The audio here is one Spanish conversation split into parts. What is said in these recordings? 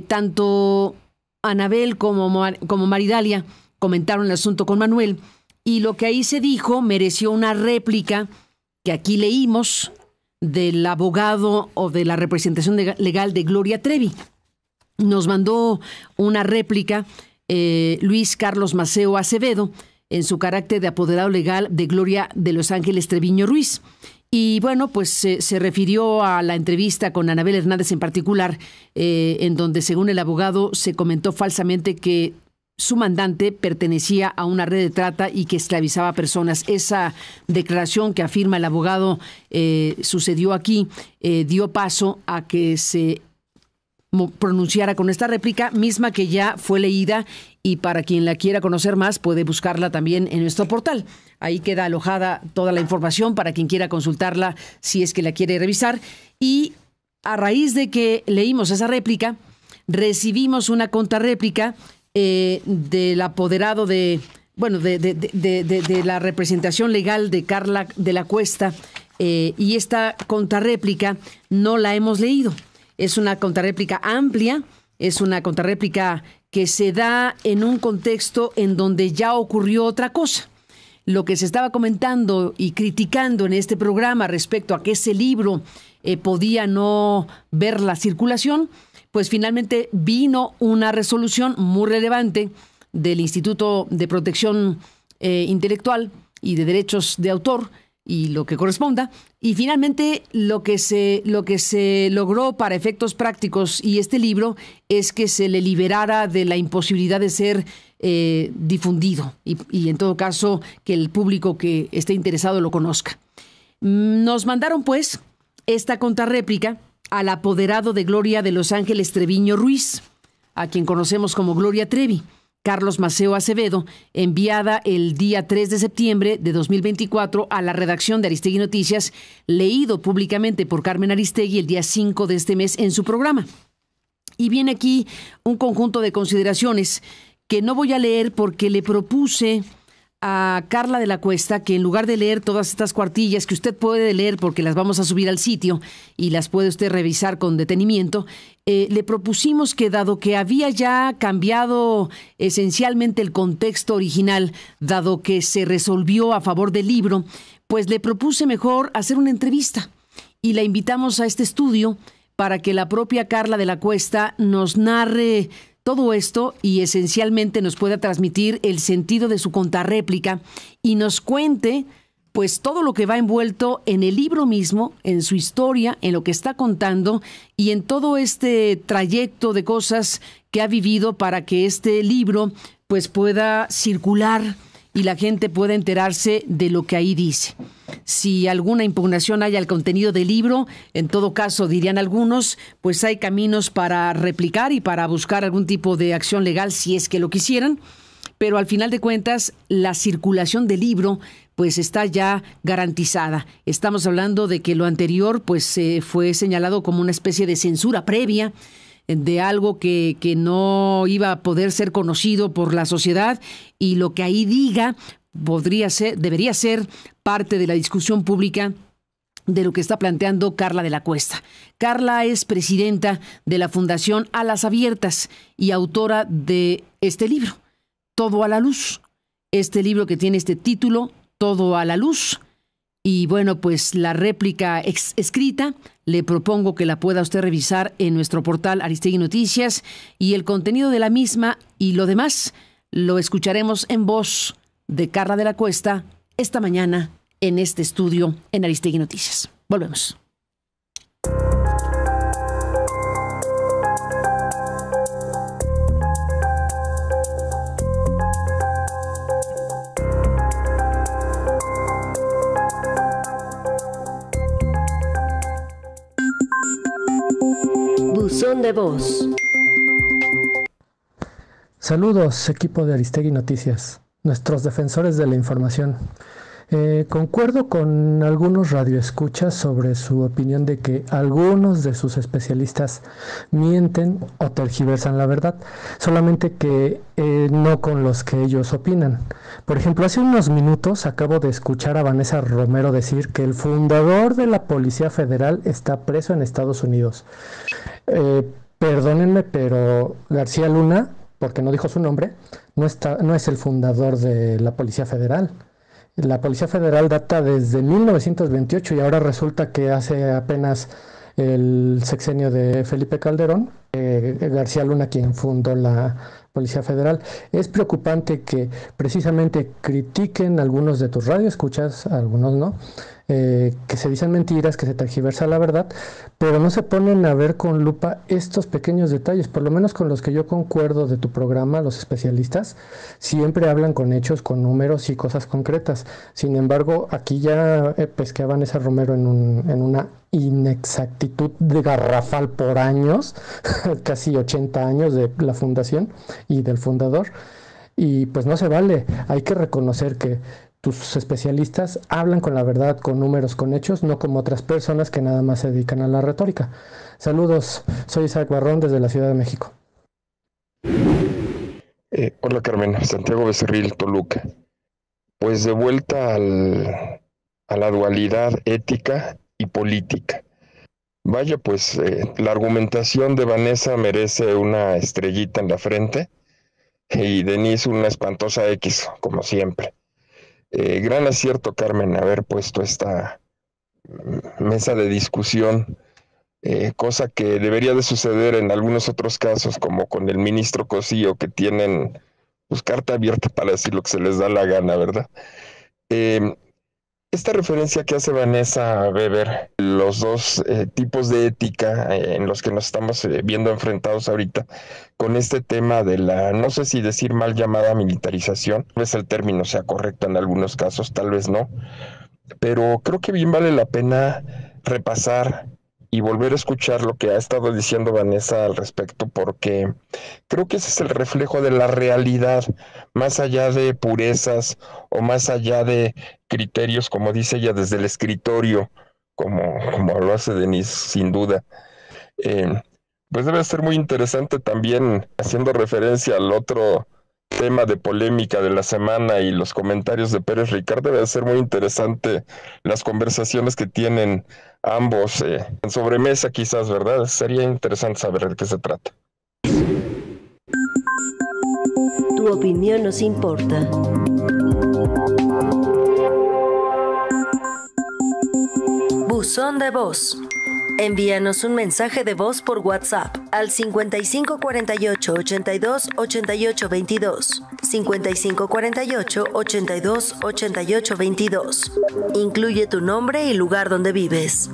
Tanto Anabel como Maridalia comentaron el asunto con Manuel, y lo que ahí se dijo mereció una réplica que aquí leímos del abogado o de la representación legal de Gloria Trevi. Nos mandó una réplica Luis Carlos Maceo Acevedo en su carácter de apoderado legal de Gloria de Los Ángeles Treviño Ruiz. Y bueno, pues se refirió a la entrevista con Anabel Hernández en particular, en donde, según el abogado, se comentó falsamente que su mandante pertenecía a una red de trata y que esclavizaba a personas. Esa declaración que afirma el abogado sucedió aquí, dio paso a que se pronunciara con esta réplica, misma que ya fue leída, y para quien la quiera conocer más puede buscarla también en nuestro portal. Ahí queda alojada toda la información para quien quiera consultarla si es que la quiere revisar. Y a raíz de que leímos esa réplica, recibimos una contrarréplica del apoderado de la representación legal de Carla de la Cuesta, y esta contrarréplica no la hemos leído. Es una contrarréplica amplia, es una contrarréplica que se da en un contexto en donde ya ocurrió otra cosa. Lo que se estaba comentando y criticando en este programa respecto a que ese libro podía no ver la circulación, pues finalmente vino una resolución muy relevante del Instituto de Protección Intelectual y de Derechos de Autor y lo que corresponda, y finalmente lo que se logró para efectos prácticos y este libro es que se le liberara de la imposibilidad de ser difundido y en todo caso que el público que esté interesado lo conozca. Nos mandaron pues esta contrarréplica al apoderado de Gloria de Los Ángeles Treviño Ruiz, a quien conocemos como Gloria Trevi, Carlos Maceo Acevedo, enviada el día 3 de septiembre de 2024 a la redacción de Aristegui Noticias, leído públicamente por Carmen Aristegui el día 5 de este mes en su programa. Y viene aquí un conjunto de consideraciones que no voy a leer porque le propuse a Carla de la Cuesta que en lugar de leer todas estas cuartillas que usted puede leer porque las vamos a subir al sitio y las puede usted revisar con detenimiento, le propusimos que, dado que había ya cambiado esencialmente el contexto original, dado que se resolvió a favor del libro, pues le propuse mejor hacer una entrevista y la invitamos a este estudio para que la propia Carla de la Cuesta nos narre todo esto y esencialmente nos pueda transmitir el sentido de su contrarréplica y nos cuente pues todo lo que va envuelto en el libro mismo, en su historia, en lo que está contando y en todo este trayecto de cosas que ha vivido para que este libro pues pueda circular y la gente pueda enterarse de lo que ahí dice. Si alguna impugnación hay al contenido del libro, en todo caso, dirían algunos, pues hay caminos para replicar y para buscar algún tipo de acción legal si es que lo quisieran, pero al final de cuentas, la circulación del libro pues está ya garantizada. Estamos hablando de que lo anterior pues fue señalado como una especie de censura previa de algo que no iba a poder ser conocido por la sociedad, y lo que ahí diga debería ser parte de la discusión pública de lo que está planteando Carla de la Cuesta. Carla es presidenta de la Fundación Alas Abiertas y autora de este libro, Todo a la Luz. Este libro que tiene este título, Todo a la Luz. Y bueno, pues la réplica escrita, le propongo que la pueda usted revisar en nuestro portal Aristegui Noticias, y el contenido de la misma y lo demás lo escucharemos en voz de Carla de la Cuesta esta mañana en este estudio en Aristegui Noticias. Volvemos. Buzón de voz. Saludos, equipo de Aristegui Noticias, nuestros defensores de la información. Concuerdo con algunos radioescuchas sobre su opinión de que algunos de sus especialistas mienten o tergiversan la verdad, solamente que no con los que ellos opinan. Por ejemplo, hace unos minutos acabo de escuchar a Vanessa Romero decir que el fundador de la Policía Federal está preso en Estados Unidos. Perdónenme, pero García Luna, porque no dijo su nombre, no es el fundador de la Policía Federal. La Policía Federal data desde 1928 y ahora resulta que hace apenas el sexenio de Felipe Calderón, García Luna quien fundó la Policía Federal. Es preocupante que precisamente critiquen algunos de tus radioescuchas, algunos no, que se dicen mentiras, que se tergiversa la verdad, pero no se ponen a ver con lupa estos pequeños detalles, por lo menos con los que yo concuerdo de tu programa. Los especialistas siempre hablan con hechos, con números y cosas concretas. Sin embargo, aquí ya pesqué a Vanessa Romero en una inexactitud de garrafal por años, casi 80 años de la fundación y del fundador, y pues no se vale. Hay que reconocer que tus especialistas hablan con la verdad, con números, con hechos, no como otras personas que nada más se dedican a la retórica. Saludos, soy Isaac Barrón desde la Ciudad de México. Hola Carmen, Santiago Becerril, Toluca. Pues de vuelta a la dualidad ética y política. Vaya, pues la argumentación de Vanessa merece una estrellita en la frente y Denise una espantosa X, como siempre. Gran acierto, Carmen, haber puesto esta mesa de discusión, cosa que debería de suceder en algunos otros casos, como con el ministro Cosío, que tienen pues carta abierta para decir lo que se les da la gana, ¿verdad? Esta referencia que hace Vanessa Weber, los dos tipos de ética en los que nos estamos viendo enfrentados ahorita, con este tema de la, no sé si decir mal llamada militarización, tal vez el término sea correcto en algunos casos, tal vez no, pero creo que bien vale la pena repasar y volver a escuchar lo que ha estado diciendo Vanessa al respecto, porque creo que ese es el reflejo de la realidad, más allá de purezas o más allá de criterios, como dice ella, desde el escritorio, como lo hace Denise, sin duda. Pues debe ser muy interesante también, haciendo referencia al otro tema de polémica de la semana y los comentarios de Pérez Ricard, debe ser muy interesante las conversaciones que tienen ambos en sobremesa quizás, ¿verdad? Sería interesante saber de qué se trata. Tu opinión nos importa. Buzón de voz. Envíanos un mensaje de voz por WhatsApp al 5548 82 88 22, 5548 82 88 22. Incluye tu nombre y lugar donde vives.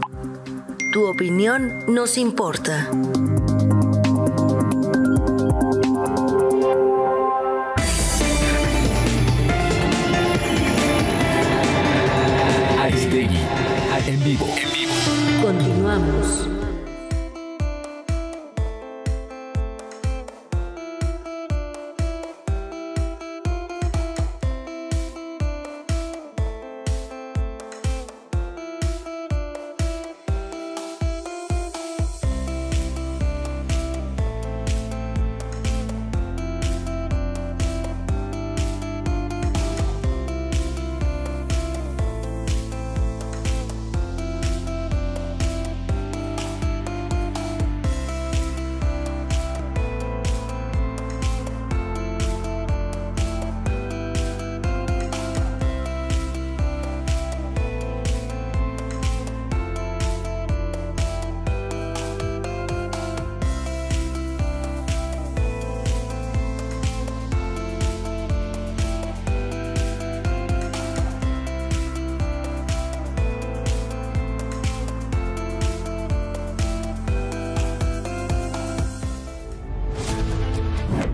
Tu opinión nos importa. Aristegui, en vivo. Continuamos.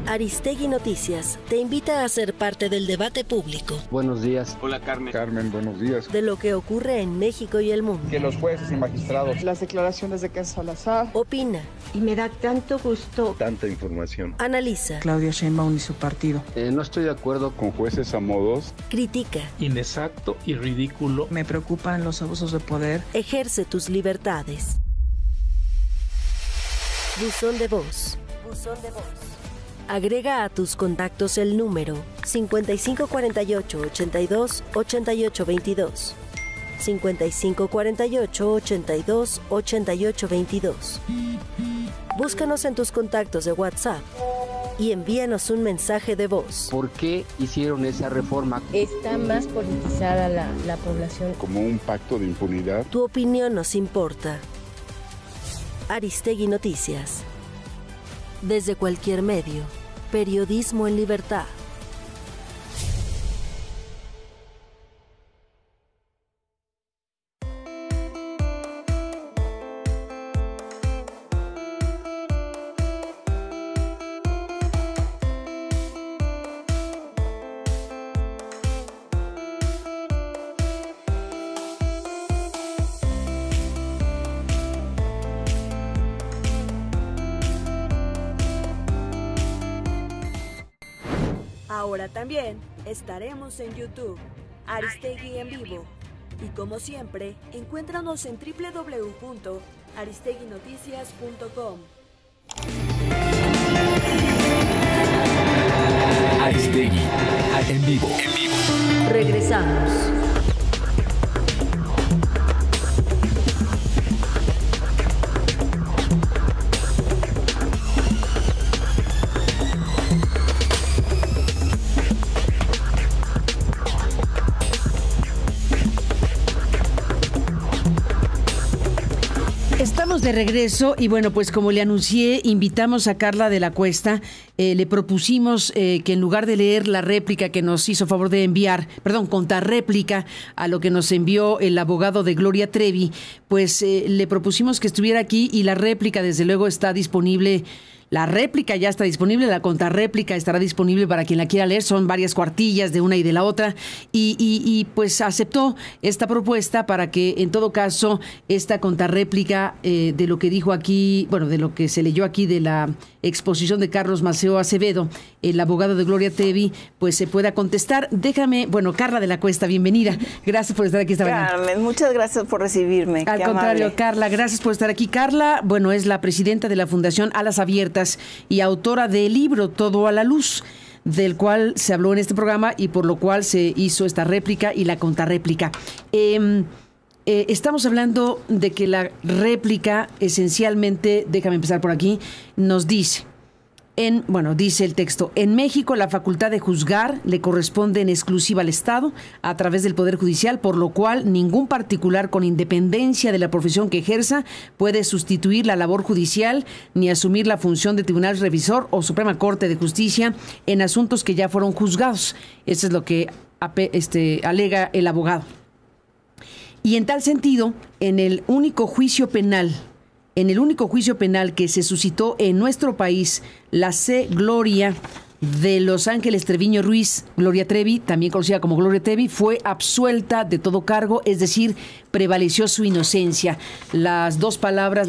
Aristegui Noticias te invita a ser parte del debate público. Buenos días. Hola Carmen. Carmen, buenos días. De lo que ocurre en México y el mundo. Que los jueces y magistrados. Las declaraciones de Ken Salazar. Opina. Y me da tanto gusto. Tanta información. Analiza. Claudia Sheinbaum y su partido. No estoy de acuerdo con jueces a modos. Critica. Inexacto y ridículo. Me preocupan los abusos de poder. Ejerce tus libertades. Buzón de voz. Buzón de voz. Agrega a tus contactos el número 5548 82 88 22, 5548 82 88 22. Búscanos en tus contactos de WhatsApp y envíanos un mensaje de voz. ¿Por qué hicieron esa reforma? Está más politizada la población. Como un pacto de impunidad. Tu opinión nos importa. Aristegui Noticias. Desde cualquier medio. Periodismo en libertad. Ahora también estaremos en YouTube, Aristegui en vivo. Y como siempre, encuéntranos en www.aristeguinoticias.com. Aristegui en vivo. Regresamos. Estamos de regreso y bueno, pues como le anuncié, invitamos a Carla de la Cuesta. Le propusimos que en lugar de leer la réplica que nos hizo favor de enviar, contrarréplica a lo que nos envió el abogado de Gloria Trevi, pues le propusimos que estuviera aquí y la réplica desde luego está disponible. La réplica ya está disponible, la contrarréplica estará disponible para quien la quiera leer. Son varias cuartillas de una y de la otra. Y pues aceptó esta propuesta para que, en todo caso, esta contrarréplica de lo que dijo aquí, de lo que se leyó aquí de la exposición de Carlos Maceo Acevedo, el abogado de Gloria Trevi, pues se pueda contestar. Déjame, Carla de la Cuesta, bienvenida. Gracias por estar aquí esta mañana. Carmen, muchas gracias por recibirme. Al contrario, Carla, gracias por estar aquí. Carla, es la presidenta de la Fundación Alas Abiertas y autora del libro Todo a la Luz, del cual se habló en este programa y por lo cual se hizo esta réplica y la contrarréplica. Estamos hablando de que la réplica esencialmente, déjame empezar por aquí, nos dice, dice el texto: en México la facultad de juzgar le corresponde en exclusiva al Estado a través del Poder Judicial, por lo cual ningún particular con independencia de la profesión que ejerza puede sustituir la labor judicial ni asumir la función de tribunal revisor o Suprema Corte de Justicia en asuntos que ya fueron juzgados. Eso es lo que alega el abogado. Y en tal sentido, en el único juicio penal que se suscitó en nuestro país, la C. Gloria de Los Ángeles Treviño Ruiz, Gloria Trevi, también conocida como Gloria Trevi, fue absuelta de todo cargo, es decir, prevaleció su inocencia. Las tres palabras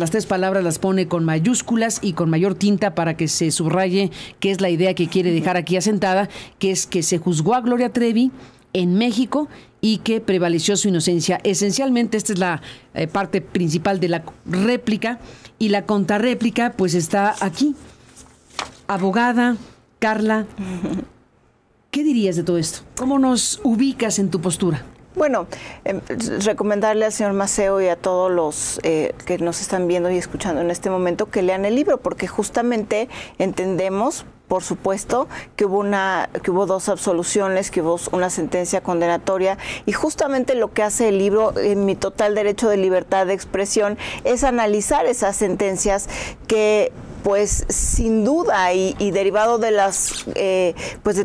las pone con mayúsculas y con mayor tinta para que se subraye qué es la idea que quiere dejar aquí asentada, que es que se juzgó a Gloria Trevi en México y que prevaleció su inocencia. Esencialmente esta es la parte principal de la réplica, y la contrarréplica pues está aquí. Abogada Carla, ¿qué dirías de todo esto? ¿Cómo nos ubicas en tu postura? Bueno, recomendarle al señor Maceo y a todos los que nos están viendo y escuchando en este momento que lean el libro, porque justamente entendemos, por supuesto, que hubo dos absoluciones, que hubo una sentencia condenatoria, y justamente lo que hace el libro, en mi total derecho de libertad de expresión, es analizar esas sentencias que, pues sin duda y derivado de de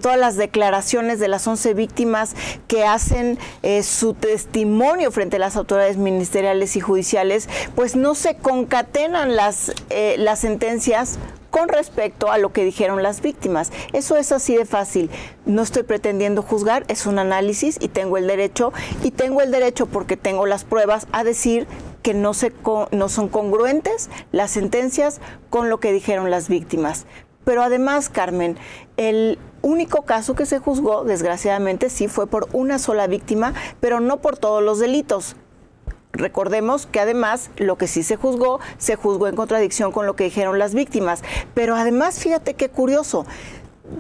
todas las declaraciones de las 11 víctimas que hacen su testimonio frente a las autoridades ministeriales y judiciales, pues no se concatenan las sentencias con respecto a lo que dijeron las víctimas. Eso es así de fácil. No estoy pretendiendo juzgar, es un análisis y tengo el derecho porque tengo las pruebas a decir que no son congruentes las sentencias con lo que dijeron las víctimas. Pero además, Carmen, el único caso que se juzgó, desgraciadamente, sí fue por una sola víctima, pero no por todos los delitos. Recordemos que además lo que sí se juzgó en contradicción con lo que dijeron las víctimas. Pero además, fíjate qué curioso,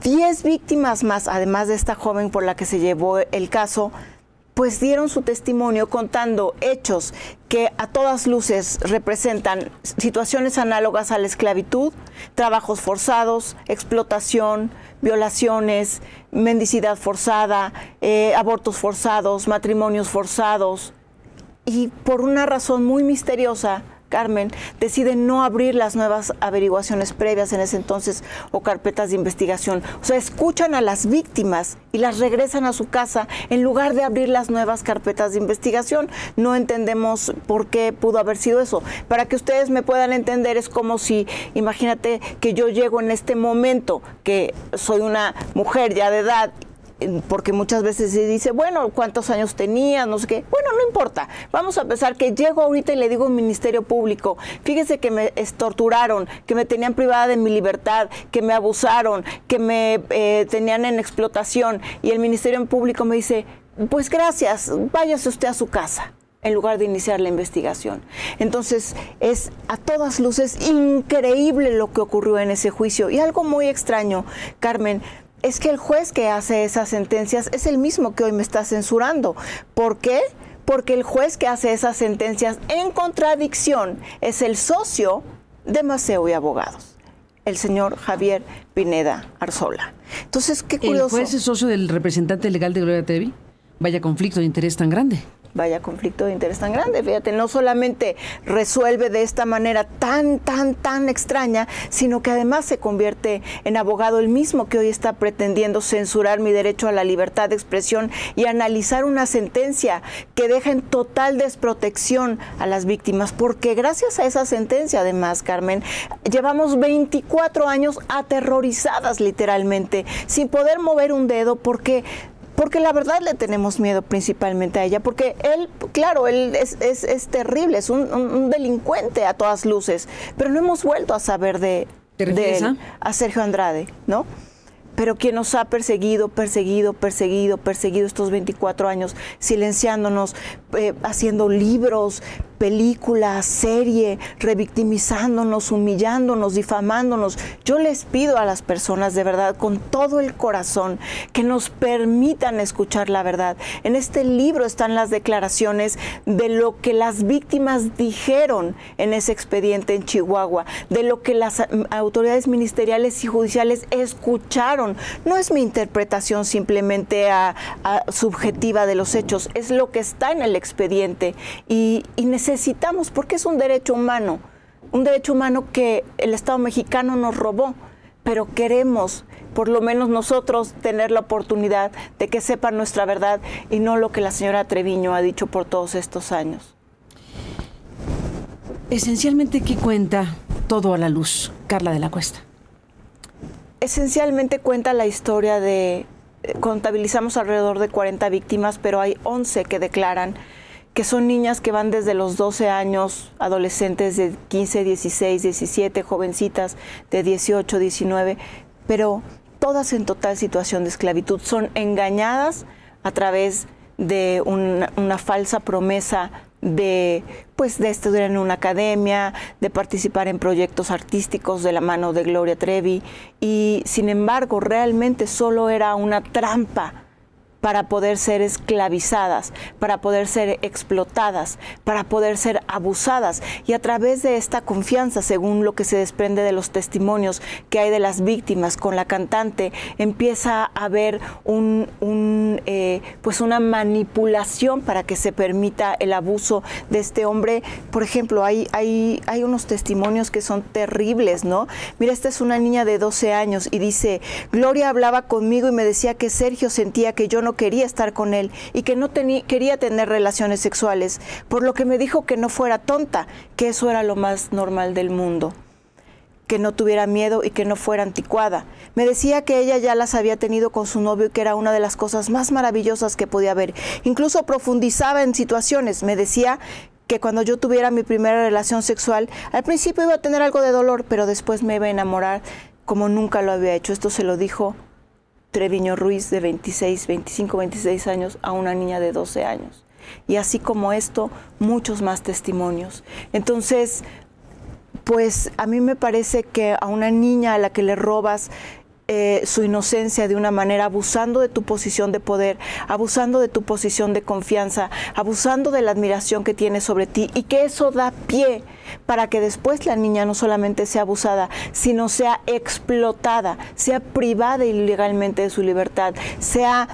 10 víctimas más, además de esta joven por la que se llevó el caso, pues dieron su testimonio contando hechos que a todas luces representan situaciones análogas a la esclavitud, trabajos forzados, explotación, violaciones, mendicidad forzada, abortos forzados, matrimonios forzados. Y por una razón muy misteriosa, Carmen, deciden no abrir las nuevas averiguaciones previas en ese entonces o carpetas de investigación. O sea, escuchan a las víctimas y las regresan a su casa en lugar de abrir las nuevas carpetas de investigación. No entendemos por qué pudo haber sido eso. Para que ustedes me puedan entender, es como si, imagínate que yo llego en este momento, que soy una mujer ya de edad, porque muchas veces se dice, bueno, ¿cuántos años tenías? No sé qué. Bueno, no importa. Vamos a pensar que llego ahorita y le digo al Ministerio Público, fíjese que me torturaron, que me tenían privada de mi libertad, que me abusaron, que me tenían en explotación. Y el Ministerio Público me dice, pues gracias, váyase usted a su casa, en lugar de iniciar la investigación. Entonces, es a todas luces increíble lo que ocurrió en ese juicio. Y algo muy extraño, Carmen, es que el juez que hace esas sentencias es el mismo que hoy me está censurando. ¿Por qué? Porque el juez que hace esas sentencias en contradicción es el socio de Maceo y Abogados, el señor Javier Pineda Arzola. Entonces, qué curioso. ¿El juez es socio del representante legal de Gloria Trevi? Vaya conflicto de interés tan grande. Vaya conflicto de interés tan grande, fíjate, no solamente resuelve de esta manera tan extraña, sino que además se convierte en abogado el mismo que hoy está pretendiendo censurar mi derecho a la libertad de expresión y analizar una sentencia que deja en total desprotección a las víctimas, porque gracias a esa sentencia, además, Carmen, llevamos 24 años aterrorizadas literalmente, sin poder mover un dedo, porque la verdad le tenemos miedo principalmente a ella, porque él, claro, él es terrible, es un delincuente a todas luces, pero no hemos vuelto a saber de él, a Sergio Andrade, ¿no? Pero quien nos ha perseguido estos 24 años, silenciándonos, haciendo libros, películas, serie, revictimizándonos, humillándonos, difamándonos. Yo les pido a las personas de verdad, con todo el corazón, que nos permitan escuchar la verdad. En este libro están las declaraciones de lo que las víctimas dijeron en ese expediente en Chihuahua, de lo que las autoridades ministeriales y judiciales escucharon. No es mi interpretación simplemente subjetiva de los hechos, es lo que está en el expediente y necesitamos, porque es un derecho humano que el Estado mexicano nos robó, pero queremos, por lo menos nosotros, tener la oportunidad de que sepan nuestra verdad y no lo que la señora Treviño ha dicho por todos estos años. Esencialmente, ¿qué cuenta Todo a la Luz, Carla de la Cuesta? Esencialmente cuenta la historia de, contabilizamos alrededor de 40 víctimas, pero hay 11 que declaran que son niñas que van desde los 12 años, adolescentes de 15, 16, 17, jovencitas de 18, 19, pero todas en total situación de esclavitud. Son engañadas a través de una falsa promesa de estudiar en una academia, de participar en proyectos artísticos de la mano de Gloria Trevi, y sin embargo realmente solo era una trampa para poder ser esclavizadas, para poder ser explotadas, para poder ser abusadas. Y a través de esta confianza, según lo que se desprende de los testimonios que hay de las víctimas con la cantante, empieza a haber una manipulación para que se permita el abuso de este hombre. Por ejemplo, hay unos testimonios que son terribles, ¿no? Mira, esta es una niña de 12 años y dice: Gloria hablaba conmigo y me decía que Sergio sentía que yo no quería estar con él y que no quería tener relaciones sexuales, por lo que me dijo que no fuera tonta, que eso era lo más normal del mundo, que no tuviera miedo y que no fuera anticuada. Me decía que ella ya las había tenido con su novio y que era una de las cosas más maravillosas que podía haber. Incluso profundizaba en situaciones. Me decía que cuando yo tuviera mi primera relación sexual, al principio iba a tener algo de dolor, pero después me iba a enamorar como nunca lo había hecho. Esto se lo dijo Treviño Ruiz, de 26 años, a una niña de 12 años. Y así como esto, muchos más testimonios. Entonces, pues a mí me parece que a una niña a la que le robas su inocencia de una manera, abusando de tu posición de poder, abusando de tu posición de confianza, abusando de la admiración que tiene sobre ti, y que eso da pie para que después la niña no solamente sea abusada, sino sea explotada, sea privada ilegalmente de su libertad, sea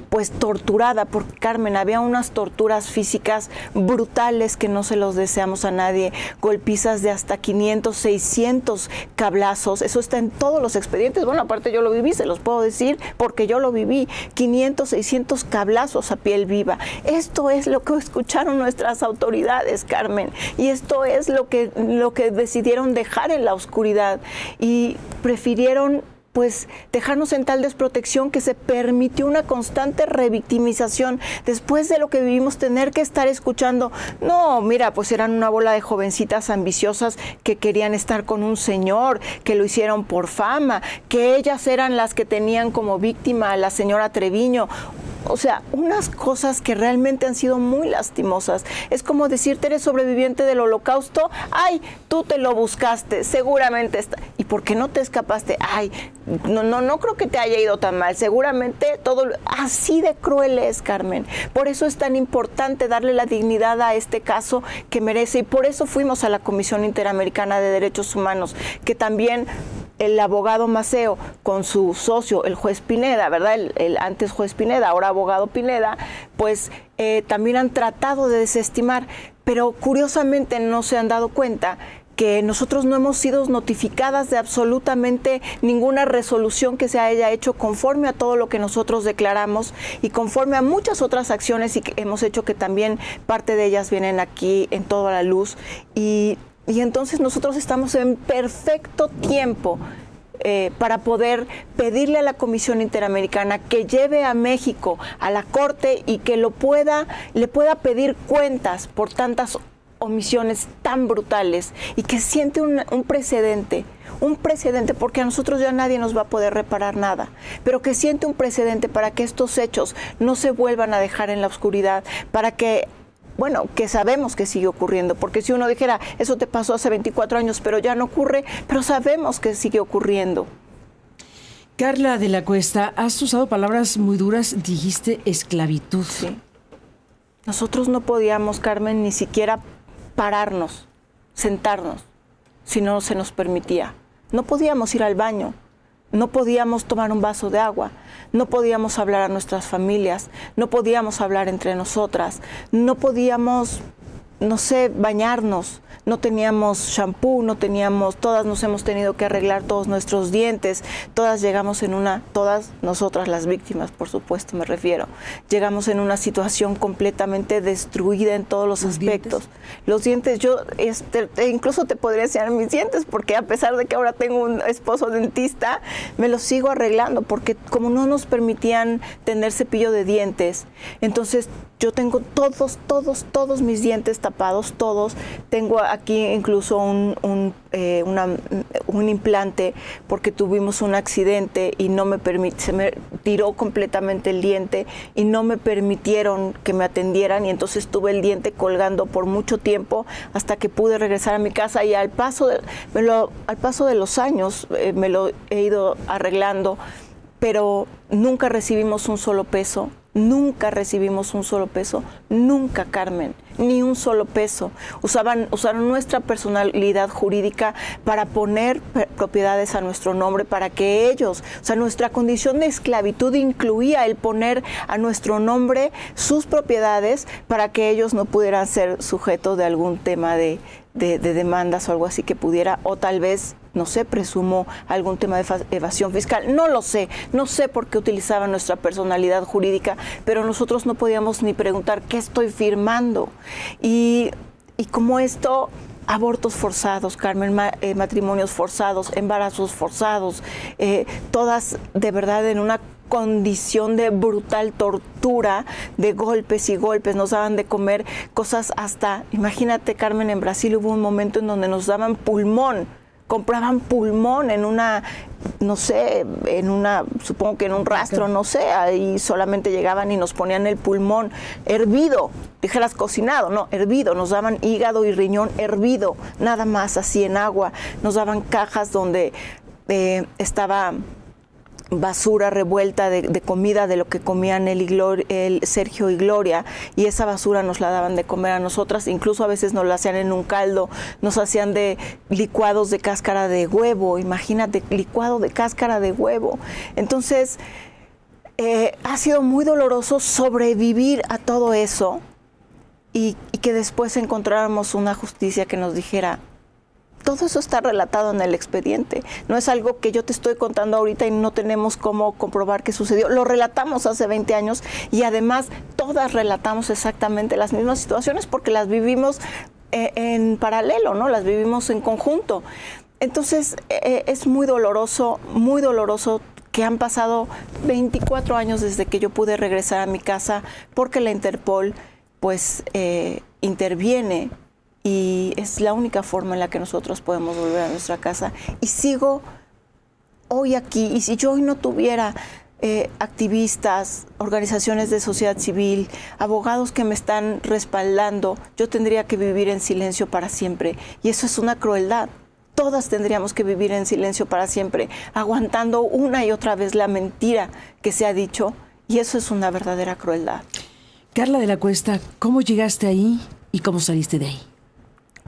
pues torturada, porque Carmen, había unas torturas físicas brutales que no se los deseamos a nadie, golpizas de hasta 500, 600 cablazos, eso está en todos los expedientes, bueno, aparte yo lo viví, se los puedo decir porque yo lo viví, 500, 600 cablazos a piel viva. Esto es lo que escucharon nuestras autoridades, Carmen, y esto es lo que decidieron dejar en la oscuridad, y prefirieron pues dejarnos en tal desprotección que se permitió una constante revictimización. Después de lo que vivimos, tener que estar escuchando, no, mira, pues eran una bola de jovencitas ambiciosas que querían estar con un señor, que lo hicieron por fama, que ellas eran las que tenían como víctima a la señora Treviño. O sea, unas cosas que realmente han sido muy lastimosas. Es como decirte, eres sobreviviente del Holocausto, ay, tú te lo buscaste, seguramente está. ¿Y por qué no te escapaste? Ay, no creo que te haya ido tan mal, seguramente todo. Así de cruel es, Carmen. Por eso es tan importante darle la dignidad a este caso que merece, y por eso fuimos a la Comisión Interamericana de Derechos Humanos, que también el abogado Maceo con su socio, el juez Pineda, ¿verdad? El antes juez Pineda, ahora abogado Pineda, pues también han tratado de desestimar, pero curiosamente no se han dado cuenta que nosotros no hemos sido notificadas de absolutamente ninguna resolución que se haya hecho conforme a todo lo que nosotros declaramos y conforme a muchas otras acciones y que hemos hecho, que también parte de ellas vienen aquí en toda la luz, y entonces nosotros estamos en perfecto tiempo para poder pedirle a la Comisión Interamericana que lleve a México a la Corte y que le pueda pedir cuentas por tantas omisiones tan brutales, y que siente un precedente, porque a nosotros ya nadie nos va a poder reparar nada, pero que siente un precedente para que estos hechos no se vuelvan a dejar en la oscuridad, para que, bueno, que sabemos que sigue ocurriendo, porque si uno dijera, eso te pasó hace 24 años, pero ya no ocurre, pero sabemos que sigue ocurriendo. Carla de la Cuesta, has usado palabras muy duras, dijiste esclavitud. Sí. Nosotros no podíamos, Carmen, ni siquiera pararnos, sentarnos, si no se nos permitía. No podíamos ir al baño, no podíamos tomar un vaso de agua, no podíamos hablar a nuestras familias, no podíamos hablar entre nosotras, no podíamos, no sé, bañarnos, no teníamos shampoo, todas nos hemos tenido que arreglar todos nuestros dientes, todas nosotras las víctimas, por supuesto me refiero, llegamos en una situación completamente destruida en todos los aspectos. Los dientes, yo incluso te podría enseñar mis dientes, porque a pesar de que ahora tengo un esposo dentista, me los sigo arreglando, porque como no nos permitían tener cepillo de dientes, entonces yo tengo todos mis dientes tapados, todos. Tengo aquí incluso un implante, porque tuvimos un accidente y se me tiró completamente el diente y no me permitieron que me atendieran, y entonces tuve el diente colgando por mucho tiempo hasta que pude regresar a mi casa, y al paso de los años me lo he ido arreglando, pero nunca recibimos un solo peso. Nunca recibimos un solo peso, nunca, Carmen, ni un solo peso. Usaron nuestra personalidad jurídica para poner propiedades a nuestro nombre, para que ellos, o sea, nuestra condición de esclavitud incluía el poner a nuestro nombre sus propiedades para que ellos no pudieran ser sujetos de algún tema de demandas o algo así que pudiera, o tal vez, no sé, presumo algún tema de evasión fiscal, no lo sé, no sé por qué utilizaban nuestra personalidad jurídica, pero nosotros no podíamos ni preguntar qué estoy firmando. Y como esto, abortos forzados, Carmen, matrimonios forzados, embarazos forzados, todas de verdad en una condición de brutal tortura, de golpes y golpes, nos daban de comer cosas hasta, imagínate, Carmen, en Brasil hubo un momento en donde nos daban pulmón, compraban pulmón en una, no sé, supongo que en un rastro, no sé, ahí solamente llegaban y nos ponían el pulmón hervido, dijeras cocinado, no, hervido, nos daban hígado y riñón hervido, nada más así en agua, nos daban cajas donde estaba basura revuelta de comida de lo que comían el Sergio y Gloria, y esa basura nos la daban de comer a nosotras, incluso a veces nos la hacían en un caldo, nos hacían de licuados de cáscara de huevo, imagínate, licuado de cáscara de huevo. Entonces, ha sido muy doloroso sobrevivir a todo eso y que después encontráramos una justicia que nos dijera, todo eso está relatado en el expediente. No es algo que yo te estoy contando ahorita y no tenemos cómo comprobar qué sucedió. Lo relatamos hace 20 años y además todas relatamos exactamente las mismas situaciones porque las vivimos en paralelo, ¿no? Las vivimos en conjunto. Entonces, es muy doloroso que han pasado 24 años desde que yo pude regresar a mi casa porque la Interpol, pues, interviene. Y es la única forma en la que nosotros podemos volver a nuestra casa. Y sigo hoy aquí. Y si yo hoy no tuviera activistas, organizaciones de sociedad civil, abogados que me están respaldando, yo tendría que vivir en silencio para siempre. Y eso es una crueldad. Todas tendríamos que vivir en silencio para siempre, aguantando una y otra vez la mentira que se ha dicho. Y eso es una verdadera crueldad. Carla de la Cuesta, ¿cómo llegaste ahí y cómo saliste de ahí?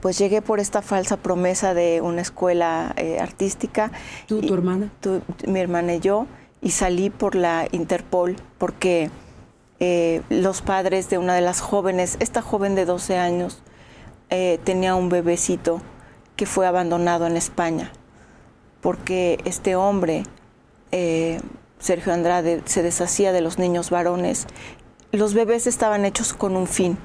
Pues llegué por esta falsa promesa de una escuela artística. ¿Tú, tu hermana? Mi hermana y yo, y salí por la Interpol porque los padres de una de las jóvenes, esta joven de 12 años, tenía un bebecito que fue abandonado en España porque este hombre, Sergio Andrade, se deshacía de los niños varones. Los bebés estaban hechos con un fin.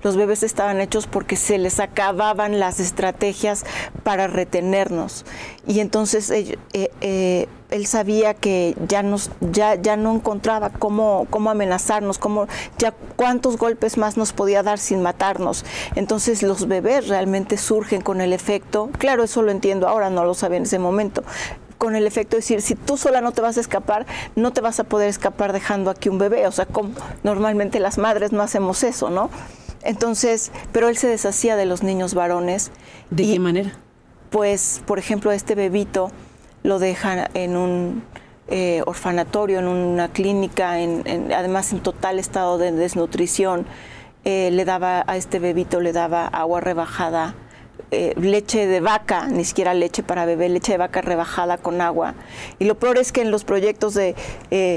Los bebés estaban hechos porque se les acababan las estrategias para retenernos. Y entonces él sabía que ya no encontraba cómo amenazarnos, cuántos golpes más nos podía dar sin matarnos. Entonces los bebés realmente surgen con el efecto, claro, eso lo entiendo ahora, no lo sabía en ese momento, con el efecto de decir, si tú sola no te vas a escapar, no te vas a poder escapar dejando aquí un bebé. O sea, como normalmente las madres no hacemos eso, ¿no? Entonces, pero él se deshacía de los niños varones. ¿De qué manera? Pues, por ejemplo, este bebito lo dejan en un orfanatorio, en una clínica, además en total estado de desnutrición. A este bebito le daba agua rebajada, leche de vaca, ni siquiera leche para bebé, leche de vaca rebajada con agua. Y lo peor es que en los proyectos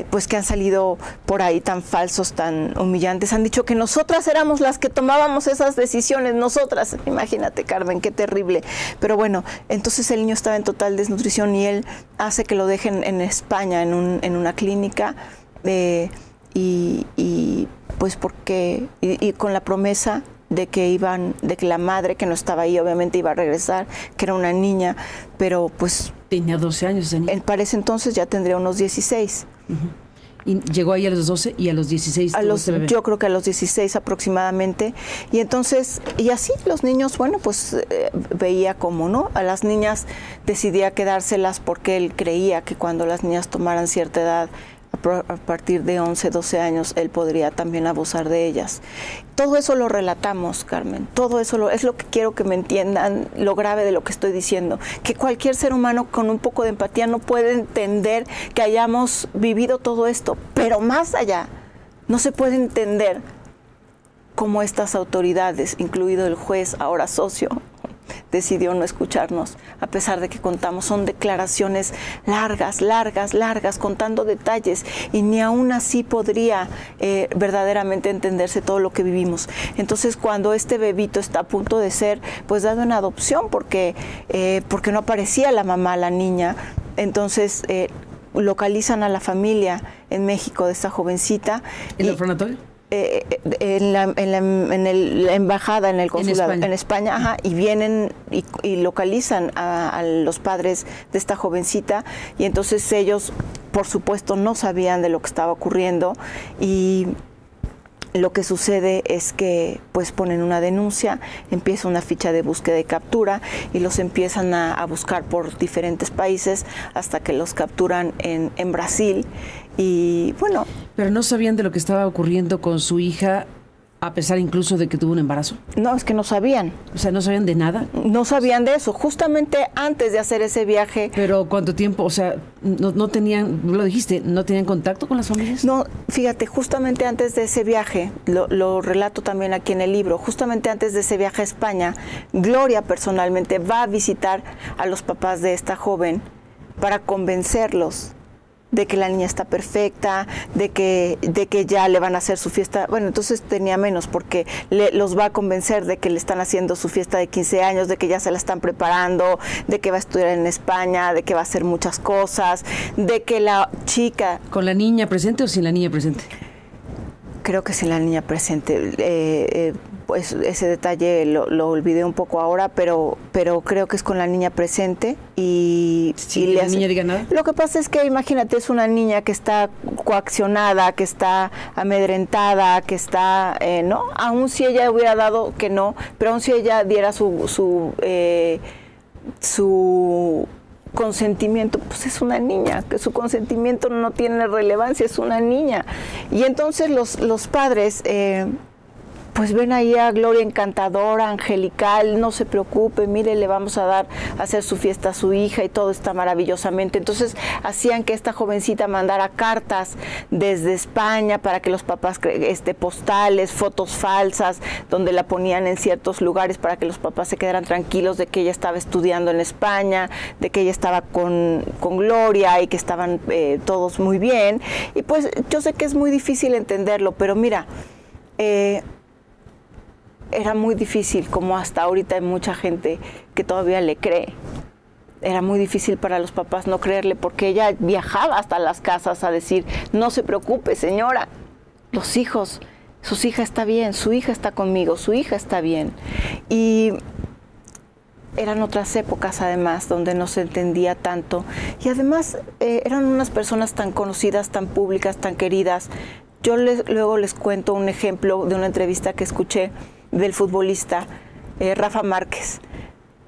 pues que han salido por ahí tan falsos, tan humillantes, han dicho que nosotras éramos las que tomábamos esas decisiones, nosotras. Imagínate, Carmen, qué terrible. Pero bueno, entonces el niño estaba en total desnutrición y él hace que lo dejen en España, en una clínica, y pues porque, y con la promesa de que la madre, que no estaba ahí, obviamente iba a regresar, que era una niña, pero pues... Tenía 12 años esa niña. Para ese entonces ya tendría unos 16. Y llegó ahí a los 12 y a los 16. Yo creo que a los 16 aproximadamente. Y entonces, y así los niños, bueno, pues veía cómo, ¿no? A las niñas decidía quedárselas porque él creía que cuando las niñas tomaran cierta edad, a partir de 11, 12 años, él podría también abusar de ellas. Todo eso lo relatamos, Carmen. Todo eso es lo que quiero que me entiendan, lo grave de lo que estoy diciendo. Que cualquier ser humano con un poco de empatía no puede entender que hayamos vivido todo esto. Pero más allá, no se puede entender cómo estas autoridades, incluido el juez, ahora socio, decidió no escucharnos, a pesar de que contamos, son declaraciones largas, contando detalles, y ni aún así podría verdaderamente entenderse todo lo que vivimos. Entonces, cuando este bebito está a punto de ser pues dado en adopción, porque no aparecía la mamá, la niña, entonces localizan a la familia en México de esta jovencita. ¿En el orfanatorio? En la embajada, en el consulado, en España, ajá, y vienen y localizan a los padres de esta jovencita, y entonces ellos, por supuesto, no sabían de lo que estaba ocurriendo, y lo que sucede es que pues ponen una denuncia, empieza una ficha de búsqueda y captura, y los empiezan a buscar por diferentes países hasta que los capturan en Brasil. Y bueno. Pero no sabían de lo que estaba ocurriendo con su hija A pesar incluso de que tuvo un embarazo. No, es que no sabían. O sea, ¿no sabían de nada? No sabían de eso, justamente antes de hacer ese viaje. ¿Pero cuánto tiempo? O sea, no tenían, lo dijiste, ¿no tenían contacto con las familias? No, fíjate, justamente antes de ese viaje, lo relato también aquí en el libro, justamente antes de ese viaje a España, Gloria personalmente va a visitar a los papás de esta joven para convencerlos de que la niña está perfecta, de que ya le van a hacer su fiesta. Bueno, entonces tenía menos, porque los va a convencer de que le están haciendo su fiesta de 15 años, de que ya se la están preparando, de que va a estudiar en España, de que va a hacer muchas cosas, de que la chica... ¿Con la niña presente o sin la niña presente? Creo que sin la niña presente. Pues ese detalle lo olvidé un poco ahora, pero creo que es con la niña presente. Y la niña diga nada. Lo que pasa es que, imagínate, es una niña que está coaccionada, que está amedrentada, que está, ¿no? Aún si ella hubiera dado que no, pero aún si ella diera su consentimiento, pues es una niña, que su consentimiento no tiene relevancia, es una niña. Y entonces los padres... pues ven ahí a Gloria encantadora, angelical, no se preocupe, mire, le vamos a dar a hacer su fiesta a su hija y todo está maravillosamente. Entonces hacían que esta jovencita mandara cartas desde España para que los papás, postales, fotos falsas, donde la ponían en ciertos lugares para que los papás se quedaran tranquilos de que ella estaba estudiando en España, de que ella estaba con Gloria y que estaban todos muy bien. Y pues yo sé que es muy difícil entenderlo, pero mira, era muy difícil, como hasta ahorita hay mucha gente que todavía le cree. Era muy difícil para los papás no creerle, porque ella viajaba hasta las casas a decir, no se preocupe, señora, los hijos, su hija está bien, su hija está conmigo, su hija está bien. Y eran otras épocas además donde no se entendía tanto. Y además eran unas personas tan conocidas, tan públicas, tan queridas. Yo luego les cuento un ejemplo de una entrevista que escuché del futbolista Rafa Márquez.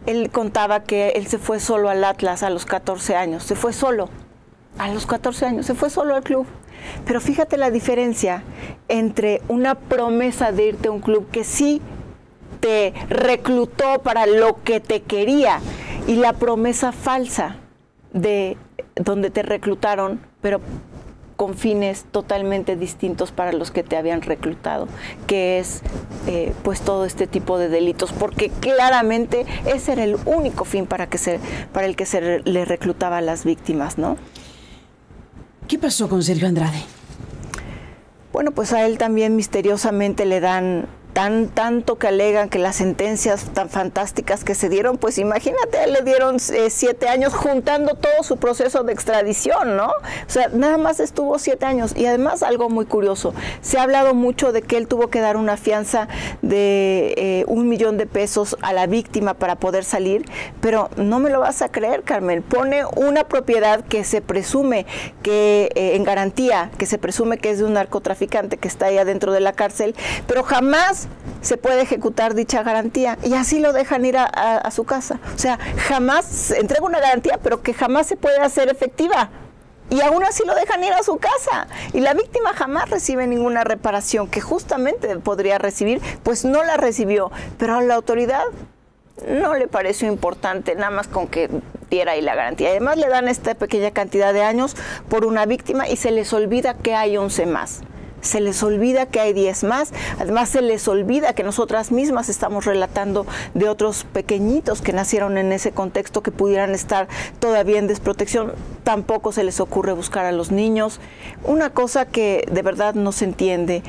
Él contaba que él se fue solo al Atlas a los 14 años, se fue solo, a los 14 años, se fue solo al club. Pero fíjate la diferencia entre una promesa de irte a un club que sí te reclutó para lo que te quería y la promesa falsa de donde te reclutaron, pero con fines totalmente distintos para los que te habían reclutado, que es pues todo este tipo de delitos, porque claramente ese era el único fin para el que se le reclutaba a las víctimas, ¿no? ¿Qué pasó con Sergio Andrade? Bueno, pues a él también misteriosamente le dan tanto que alegan que las sentencias tan fantásticas que se dieron, pues imagínate, a él le dieron 7 años juntando todo su proceso de extradición, ¿no? O sea, nada más estuvo 7 años. Y además algo muy curioso, se ha hablado mucho de que él tuvo que dar una fianza de 1 millón de pesos a la víctima para poder salir, pero no me lo vas a creer, Carmen, pone una propiedad que se presume que en garantía, que se presume que es de un narcotraficante que está ahí adentro de la cárcel, pero jamás se puede ejecutar dicha garantía y así lo dejan ir a su casa. O sea, jamás se entrega una garantía, pero que jamás se puede hacer efectiva. Y aún así lo dejan ir a su casa. Y la víctima jamás recibe ninguna reparación que justamente podría recibir, pues no la recibió. Pero a la autoridad no le pareció importante, nada más con que diera ahí la garantía. Además le dan esta pequeña cantidad de años por una víctima y se les olvida que hay 11 más. Se les olvida que hay 10 más, además se les olvida que nosotras mismas estamos relatando de otros pequeñitos que nacieron en ese contexto que pudieran estar todavía en desprotección. Tampoco se les ocurre buscar a los niños. Una cosa que de verdad no se entiende.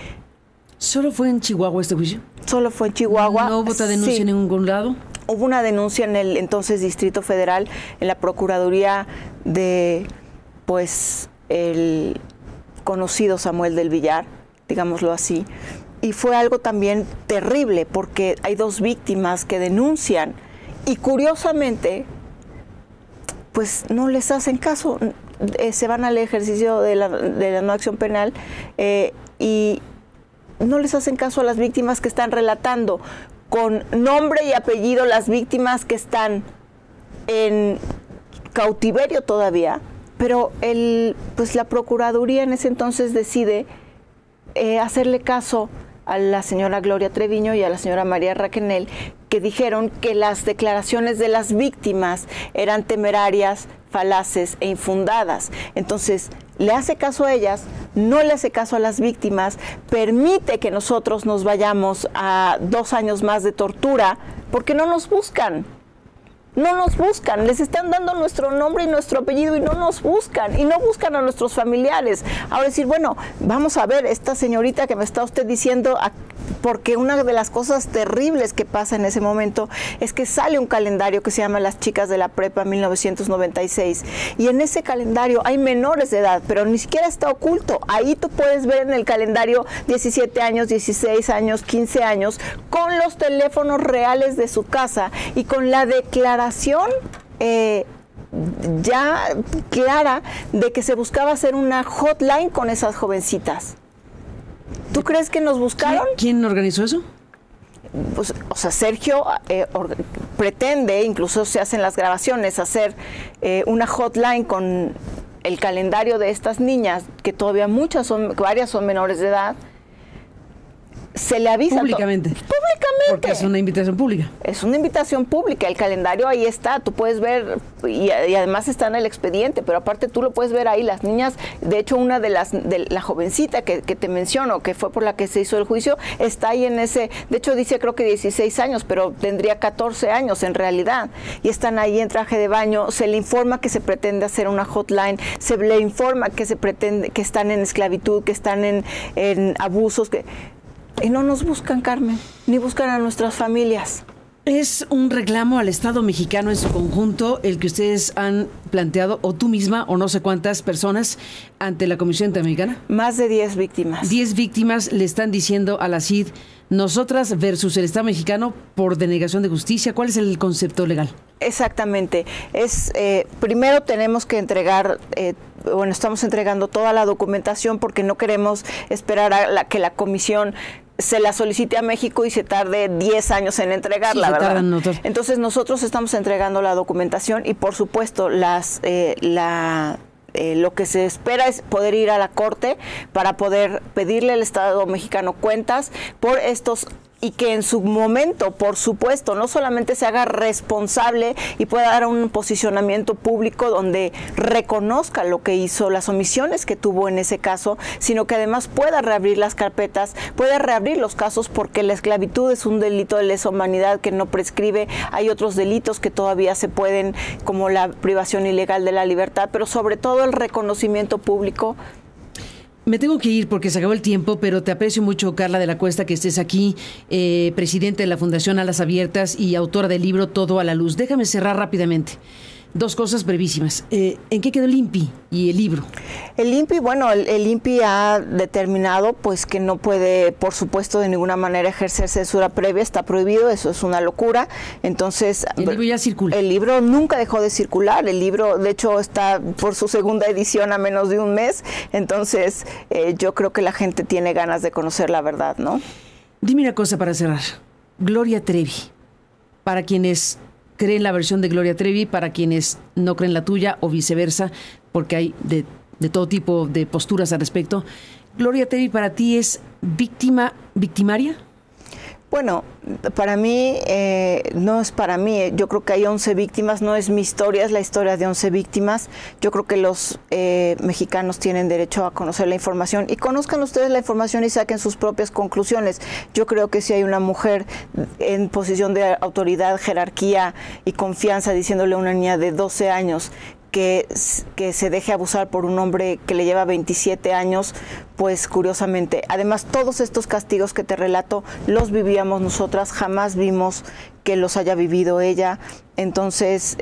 ¿Solo fue en Chihuahua este juicio? Solo fue en Chihuahua. ¿No hubo otra denuncia en ningún lado? Hubo una denuncia en el entonces Distrito Federal, en la Procuraduría de, pues, el conocido Samuel del Villar, digámoslo así, y fue algo también terrible porque hay 2 víctimas que denuncian y curiosamente pues no les hacen caso, se van al ejercicio de la no acción penal y no les hacen caso a las víctimas que están relatando con nombre y apellido, las víctimas que están en cautiverio todavía. Pero pues la Procuraduría en ese entonces decide hacerle caso a la señora Gloria Treviño y a la señora María Raquenel, que dijeron que las declaraciones de las víctimas eran temerarias, falaces e infundadas. Entonces, le hace caso a ellas, no le hace caso a las víctimas, permite que nosotros nos vayamos a 2 años más de tortura, porque no nos buscan. No nos buscan, les están dando nuestro nombre y nuestro apellido y no nos buscan, y no buscan a nuestros familiares. Ahora decir, bueno, vamos a ver, esta señorita que me está usted diciendo, porque una de las cosas terribles que pasa en ese momento es que sale un calendario que se llama Las Chicas de la Prepa 1996, y en ese calendario hay menores de edad, pero ni siquiera está oculto. Ahí tú puedes ver en el calendario 17 años, 16 años, 15 años, con los teléfonos reales de su casa y con la declaración ya clara de que se buscaba hacer una hotline con esas jovencitas. ¿Tú crees que nos buscaron? ¿Quién organizó eso? Pues, o sea, Sergio pretende, incluso se hacen las grabaciones, hacer una hotline con el calendario de estas niñas, que todavía varias son menores de edad. Se le avisa públicamente. Porque es una invitación pública. Es una invitación pública, el calendario ahí está, tú puedes ver, y además está en el expediente, pero aparte tú lo puedes ver ahí, las niñas, de hecho una de la jovencita que te menciono, que fue por la que se hizo el juicio, está ahí en ese, de hecho dice creo que 16 años, pero tendría 14 años en realidad, y están ahí en traje de baño, se le informa que se pretende hacer una hotline, se le informa que se pretende, que están en esclavitud, que están en abusos, y no nos buscan, Carmen, ni buscan a nuestras familias. Es un reclamo al Estado mexicano en su conjunto el que ustedes han planteado, o tú misma, o no sé cuántas personas, ante la Comisión Interamericana. Más de 10 víctimas. 10 víctimas le están diciendo a la CID, nosotras versus el Estado mexicano por denegación de justicia. ¿Cuál es el concepto legal? Exactamente. Primero tenemos que entregar... estamos entregando toda la documentación porque no queremos esperar a que la comisión se la solicite a México y se tarde 10 años en entregarla, sí, ¿verdad? Tardan. Entonces nosotros estamos entregando la documentación y por supuesto lo que se espera es poder ir a la Corte para poder pedirle al Estado mexicano cuentas por estos, y que en su momento, por supuesto, no solamente se haga responsable y pueda dar un posicionamiento público donde reconozca lo que hizo, las omisiones que tuvo en ese caso, sino que además pueda reabrir las carpetas, pueda reabrir los casos, porque la esclavitud es un delito de lesa humanidad que no prescribe. Hay otros delitos que todavía se pueden, como la privación ilegal de la libertad, pero sobre todo el reconocimiento público. Me tengo que ir porque se acabó el tiempo, pero te aprecio mucho, Carla de la Cuesta, que estés aquí, presidente de la Fundación Alas Abiertas y autora del libro Todo a la Luz. Déjame cerrar rápidamente. 2 cosas brevísimas. ¿En qué quedó el INPI y el libro? El INPI, bueno, el INPI ha determinado pues que no puede, por supuesto, de ninguna manera ejercer censura previa, está prohibido, eso es una locura. Entonces, el libro ya circula. El libro nunca dejó de circular, el libro de hecho está por su segunda edición a menos de un mes, entonces yo creo que la gente tiene ganas de conocer la verdad, ¿no? Dime una cosa para cerrar. Gloria Trevi, para quienes creen la versión de Gloria Trevi, para quienes no creen la tuya o viceversa, porque hay de todo tipo de posturas al respecto. Gloria Trevi, ¿para ti es victimaria? Bueno, para mí, no es para mí, yo creo que hay 11 víctimas, no es mi historia, es la historia de 11 víctimas. Yo creo que los mexicanos tienen derecho a conocer la información y conozcan ustedes la información y saquen sus propias conclusiones. Yo creo que si hay una mujer en posición de autoridad, jerarquía y confianza diciéndole a una niña de 12 años que se deje abusar por un hombre que le lleva 27 años, pues curiosamente. Además, todos estos castigos que te relato los vivíamos nosotras, jamás vimos que los haya vivido ella. Entonces,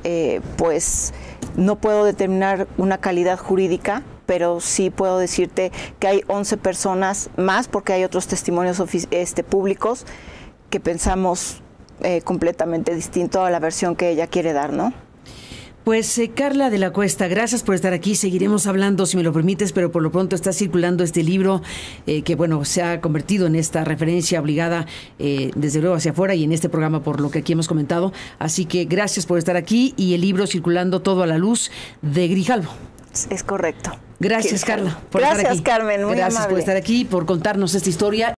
pues no puedo determinar una calidad jurídica, pero sí puedo decirte que hay 11 personas más, porque hay otros testimonios públicos que pensamos completamente distinto a la versión que ella quiere dar, ¿no? Pues Carla de la Cuesta, gracias por estar aquí. Seguiremos hablando, si me lo permites, pero por lo pronto está circulando este libro que, bueno, se ha convertido en esta referencia obligada desde luego hacia afuera y en este programa por lo que aquí hemos comentado. Así que gracias por estar aquí y el libro circulando Todo a la Luz de Grijalvo. Es correcto. Gracias, Carla, por estar aquí. Gracias, Carmen, muy Gracias amable. por estar aquí, por contarnos esta historia.